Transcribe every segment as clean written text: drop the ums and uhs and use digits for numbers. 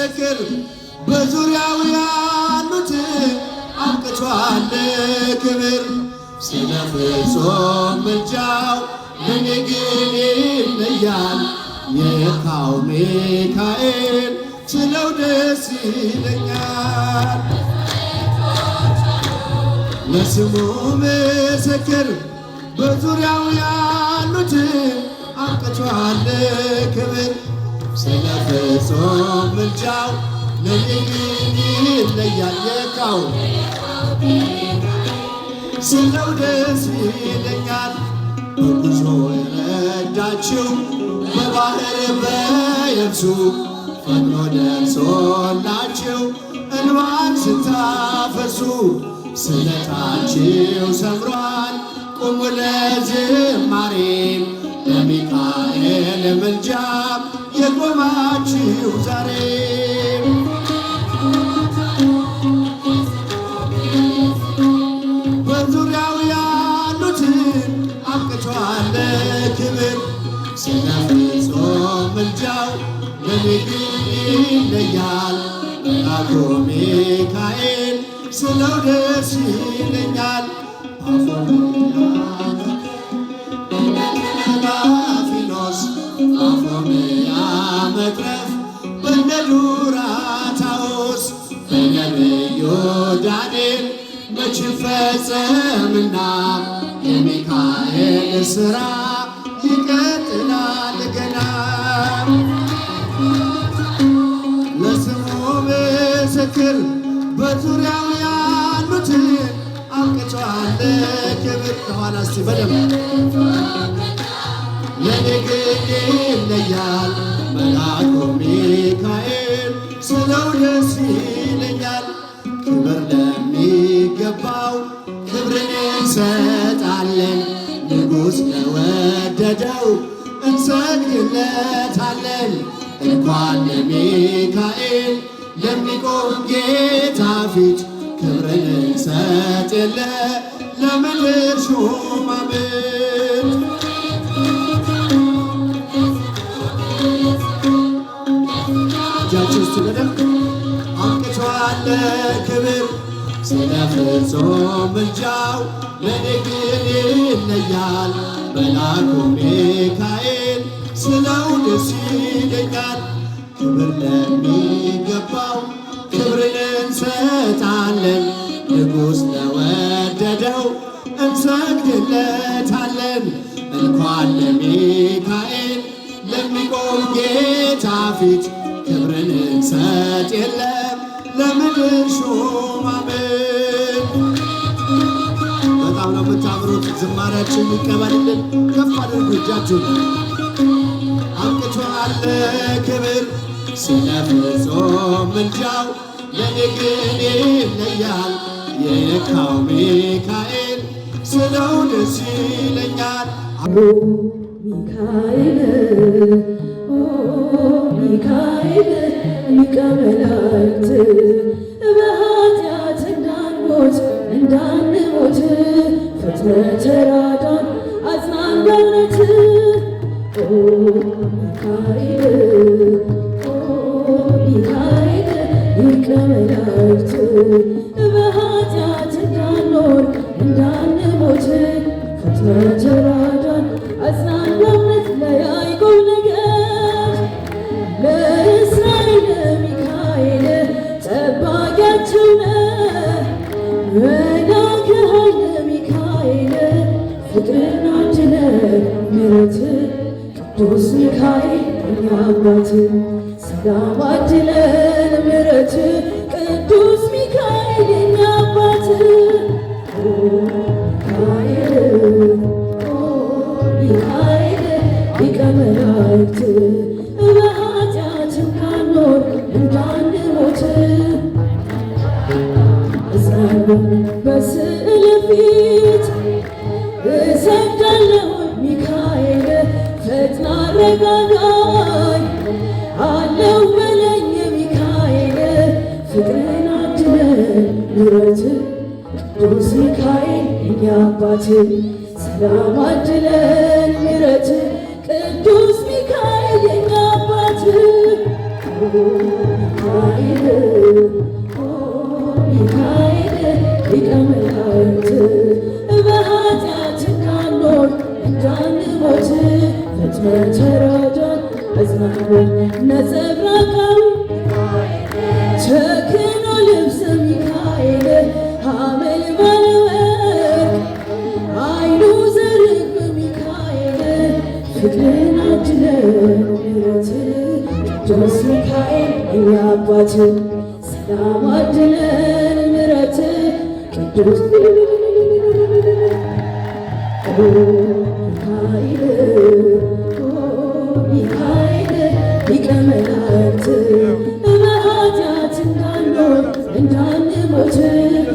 ምስክር በዙሪያው ያሉት አብቅቷል ክብር ስለ ፍጹም ምልጃው ለኔ ግን ይለያል የካው ሚካኤል ስለው ደስ ይለኛል ለስሙ ምስክር በዙሪያው ያሉት አብቅቷል ክብር ስለ ፍጹም ምልጃው ለኔ ግን ይለያል የካው ስለው ደስ ይለኛል በጉዞ የረዳችው በባህር በየብሱ ፈጥኖ ደርሶላችሁ እንባን ስታፈሱ ስለታችሁ ሰምሯል ቁሙ ለዝማሬ ለሚካኤል ምልጃ የቆማችሁ ዛሬ በዙሪያው ያሉትን አብቅቷል ክብር ስለ ፍጹም ምልጃው ለኔ ግን ይለያል መልአኩ ሚካኤል ስለው ደስ ይለኛል ፊኖስ አፎምያ መትረፍ በነዱራታዎስ በነቢዩ ዳንኤል መች ፈጸምና የሚካኤል ሥራ ይቀጥላል ገና ለስሙ ምስክር በዙሪያው ያሉትን አብቅቷል ክብር ከኋላ እስቲ በደንብ ለኔ ግን ይለያል መልአኩ ሚካኤል ስለው ደስ ይለኛል ክብር ለሚገባው ክብርን እንሰጣለን ንጉሥ ለወደደው እንሰግድለታለን እንኳን ለሚካኤል ለሚቆም ጌታ ፊት ክብርን እንሰጥ የለ ለምድር ሹማምንት እጃችሁ እስቲ በደንብ አብቅቷል ክብር ስለ ፍጹም ምልጃው ለኔ ግን ይለያል መልአኩ ሚካኤል ስለው ደስ ይለኛል ክብር ለሚገባው ክብርን እንሰጣለን ንጉሥ ለወደደው እንሰግድለታለን እንኳን ለሚካኤል ለሚቆም ጌታ ፊት ክብርን እንሰጥ የለም ለምድር ሹማምንት በጣም ነው የምታምሩት ዝማሬያችን ይቀበልልን ከፍ አድርጉ እጃችሁን አብቅቷል ክብር ስለ ፍጹም ምልጃው ለኔ ግን ይለያል የካው ሚካኤል ስለው ደስ ይለኛል ሚካኤል ሚካኤል ሊቀ መላእክት በኃጢአት እንዳንሞት ፈጥነህ ተራዳን አጽናን በእውነት ሚካኤል ሚካኤል ሊቀ መላእክት በኃጢአት እንዳንሞት ፈጥነህ ተራዳን አጽናን በእውነት ለያዕቆብ ነገድ ለእስራኤል ሚካኤል ጠባቂያቸው ነህ መልአከ ኃይል ሚካኤል ፍቅርን አድለህ ምሕረትህ ቅዱስ ሚካኤል የእኛ አባት ሰላም አድለን ምሕረትህ ቅዱስ ሚካኤል የእኛ አባት ሚካኤል ሊቀ መላእክት በኃጢአት እንዳንሞት በስዕል ፊት እሰግዳለሁ ሚካኤል ፈጥና አረጋጋኝ አለው በለኝ ሚካኤል ፍቅርን አድለን ምሕረትህ ቅዱስ ሚካኤል የእኛ አባት ሰላም አድለን ምሕረትህ ቅዱስ ሚካኤል የእኛ አባት ሚካኤል ሚካኤል ሊቀ መላእክት በኃጢአት እንዳንኖር እንዳንሞት ፈጥነህ ተራዳን አጽናን ነጸብራቃዊ ቸክኖ ልብሰ ሚካኤል ሐመልማለ ወርቅ ኃይሉ ዘርግ ሚካኤል ፍቅርን አድለን ምሕረትን ቅዱስ ሚካኤል እኛ አባት ሰላም አድለን ምሕረትን ቅዱስ ሚካኤል ሚካኤል ሊቀ መላእክት በኃጢአት እንዳንኖር እንዳንሞት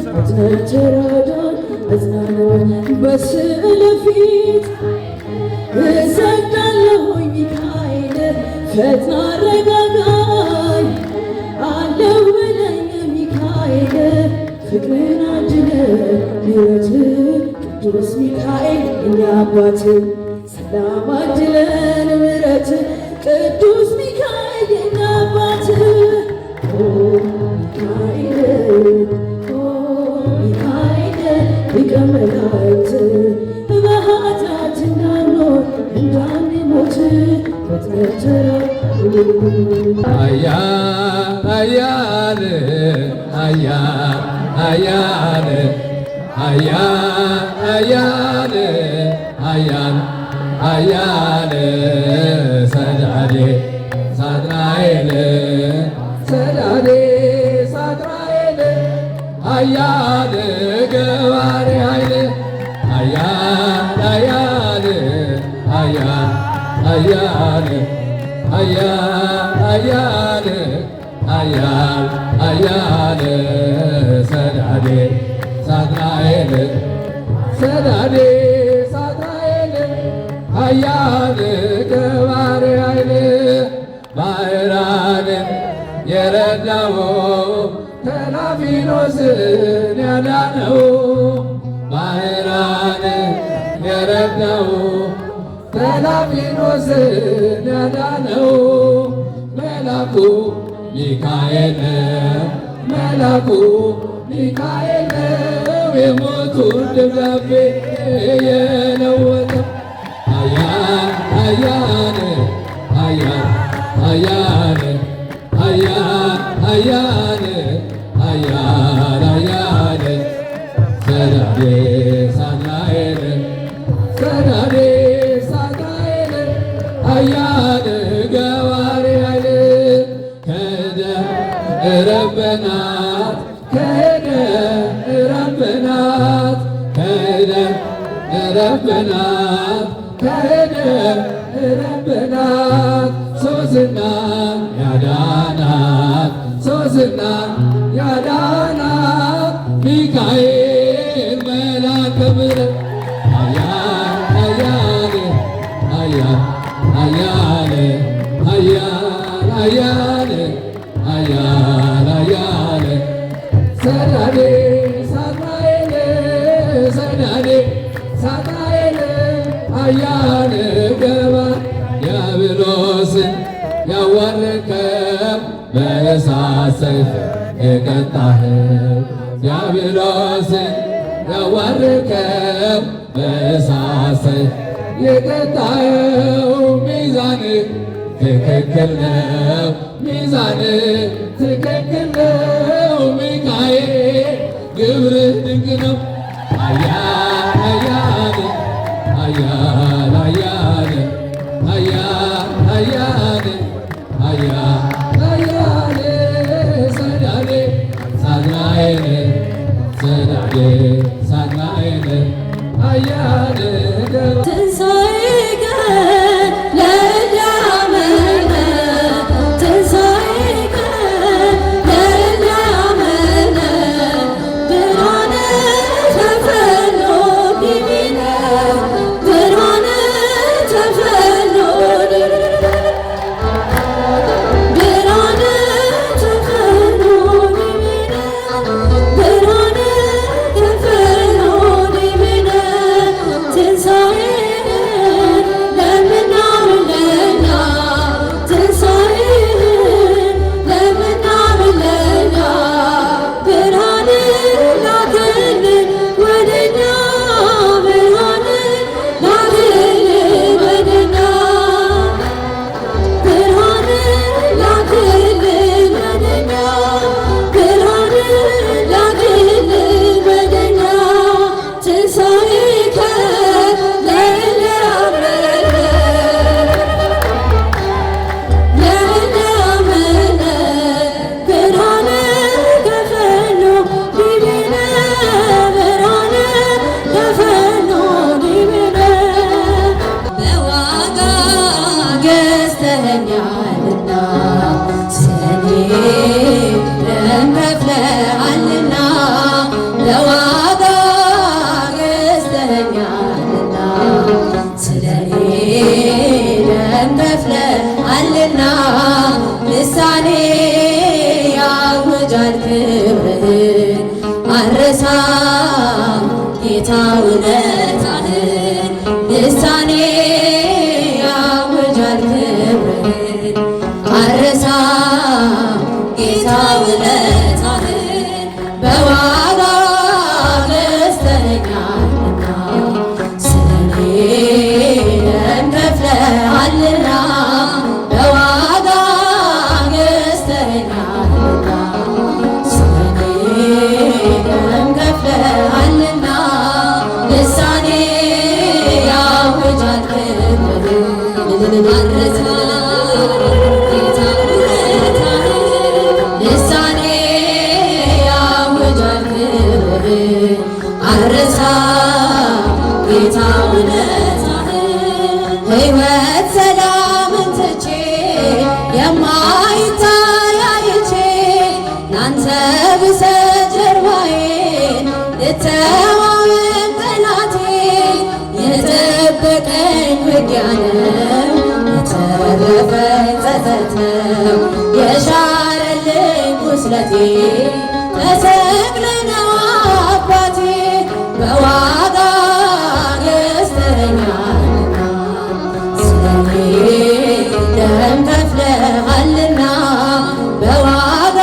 ፈጥነህ ተራዳን አጽናን በስዕል ፊት እሰግዳለሁኝ ሚካኤል ፈጥነህ አረጋጋኝ አለው በለኝ ሚካኤል ፍቅርን አድለን ምሕረትን ቅዱስ ሚካኤል እኛ አባት ሰላም አድለን ምሕረትን ቅዱስ ሚካኤል የኛ አባት ሚካኤል ሚካኤል ሊቀ መላእክት በኃጢአት እንዳንኖር እንዳንሞት ፈጥነህ ተራዳን ኃያል ኃያል ኃያል ኃያል ኃያል ኃያል ሰዳዴ ሳጥናኤል ሰዳዴ ሳጥናኤል ኃያል ገባሬ ኃይል ኃያል ኃያል ኃያል ኃያል ኃያል ኃያል ኃያል ሰዳዴ ሳጥናኤል ሰዳዴ ሳጥናኤል ኃያል ገባሬ ኃይል ባህራንን የረዳው ተላፊኖስን ያዳነው ባህራንን የረዳው ተላፊኖስን ያዳነው መላኩ ሚካኤል መላኩ ሚካኤል የሞቱን ደብዳቤ የለወጠው ኃያል ኃያል ኃያል ኃያል ኃያል ኃያል ኃያል ኃያል ሰዳዴ ሳጥናኤል ሰዳዴ ሳጥናኤል ኃያል ገባሬ ኃይል ረበናት ከሄደ ረበናት ከሄደ ረበናት ከሄደ ረበናት ሶስና ያዳናት ሶስና ያዳናት ሚካኤል መልአከ ምሕረት ኃያል ኃያል ኃያል ኃያል ኃያል ኃያል ኃያል ኃያል ሰዳዴ ሳጥናኤል ሰዳዴ ሳጥናኤል ኃያል ገባ ዲያብሎስን ያዋረድከው በእሳት ሰይፍ የቀጣኸው ዲያብሎስን ያዋረድከው በእሳት ሰይፍ የቀጣኸው ሚዛን ትክክል ነው ሚዛን ትክክል ነው ሚካኤል ግብርህ ድንቅ ነው ኃያል ኃያል ኃያል ኃያል ኃያል ኃያል ኃያል ኃያል ሰዳዴ ሳጥናኤል ሰዳዴ ሳጥናኤል ኃያል ትንሣኤከ ገዝተኸኛልና ስለኔ ደም ከፍለሃልና በዋጋ ገዝተኸኛልና ስለኔ ደም ከፍለሃልና ልሳኔ ያውጃል ክብርህን አልረሳም ጌታ ውለታህን ልሳኔ ያውጃል ክብርህን አልረሳም ጌታ ውለታህን በዋጋ ገዝተኸኛልና ስለኔ ደም ከፍለሃልና በዋጋ ገዝተኸኛልና ስለኔ ደም ከፍለሃልና ልሳኔ ያውጃል ክብርህን አልረሳም ጌታ ውለታህን ልሳኔ ያውጃል ክብርህን አልረሳም ጌታ ውለታህን ሕይወት ሰላምን ትቼ የማይታይ አይቼ ላንተ ብሰጥ ጀርባዬን ልተዋወቅ ጠላቴ የጠበቀኝ ውጊያ ነው የተረፈኝ ጸጸት ነው የሻረልኝ ቁስለቴ ተሰቅለህ ነው አባቴ በዋጋ ገዝተኸኛልና ስለኔ ደም ከፍለሃልና በዋጋ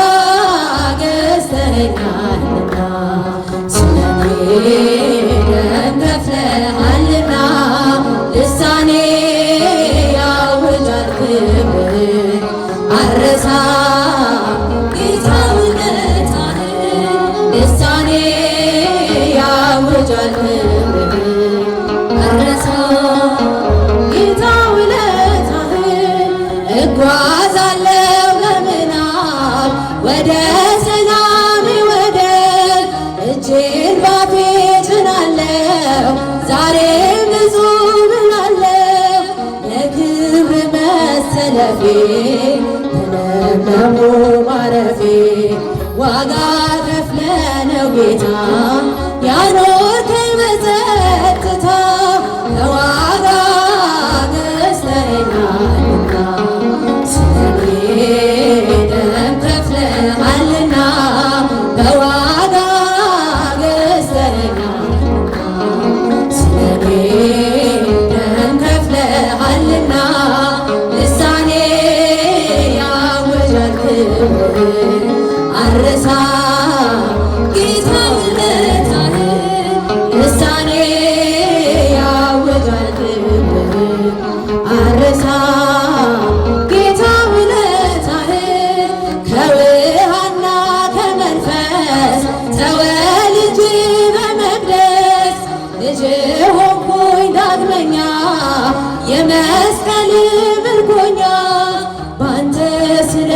ገዝተኸኛልና ስለኔ ደም ከፍለሃልና ልሳኔ ያውጃል ክብርህን አልረሳም ጌታ ውለታህን ልሳኔ ያውጃል ክብርህን አልረሳም ጌታ ውለታህን እጓዛለሁ በምናብ ወደ ሰላሜ ወደብ እጄን ባፌ ጭናለሁ ዛሬም ብዙ ብላለሁ ለክብር መሰለፌ ተለምለሙ ማረፌ ዋጋ ከፍለህ ነው ጌታ ያኖርከኝ በጸጥታ በዋጋ ገዝተኸኛልና ስለኔ ደም ከፍለሃልና በዋጋ ገዝተኸኛልና ስለኔ ደም ከፍለሃልና ልሳኔ ያውጃል ክብርህን አልረሳም ጌታ ውለታህን ልሳኔ ያውጃል ክብርህን አልረሳም ጌታ ውለታህን ከውሃና ከመንፈስ ተወልጄ በመቅደስ ልጅ ሆንኩኝ ዳግመኛ የመስቀል ምርኮኛ ባንተ ስለ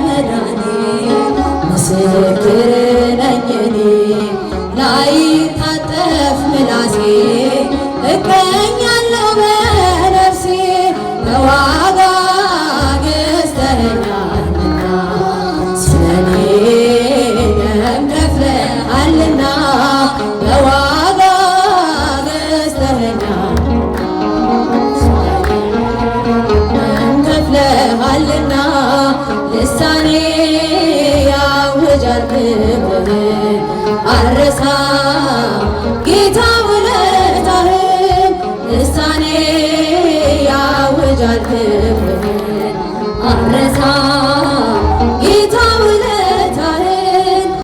መዳኔ ምስክር ነኝ እኔ ላይታጠፍ ምላሴ እቀኛለሁ በነፍሴ በዋጋ ገዝተኸኛልና ስለኔ ደም ከፍለሃልና በዋጋ ገዝተኸኛልና ደም ከፍለሃልና ልሳኔ ያውጃል ክብርህን አልረሳም